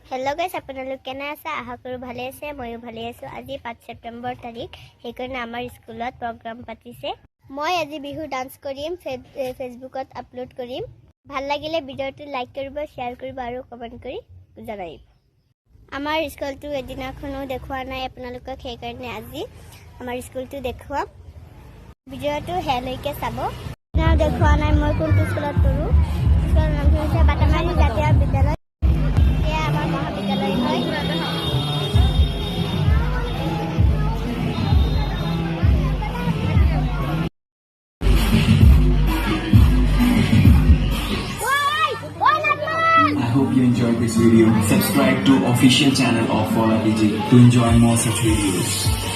Hello guys আপোনালোক কেনে আছে আশা কৰো ভালে আছে ময়ো ভালে আছো আজি 5 সেপ্টেম্বৰ তাৰিখ হেকৰণে আমাৰ স্কুলত প্ৰগ্ৰাম পাতিছে মই আজি বিহু ডান্স কৰিম ফেসবুকত আপলোড কৰিম ভাল লাগিলে ভিডিওটো লাইক কৰিব শেয়াৰ কৰিব আৰু কমেন্ট কৰি জনাইব আমাৰ স্কুলটো এদিনাখনো দেখুৱা নাই আপোনালোকক হেকৰণে আজি আমাৰ স্কুলটো দেখুৱাম ভিডিওটো হেলৈকে চাব না দেখুৱা নাই মই কোনটো স্কুলত পঢ়ো স্কুলৰ নাম হৈছে বাটামাৰী জাতীয় বিদ্যালয় I hope you enjoyed this video. Subscribe to official channel of Fola DJ to enjoy more such videos.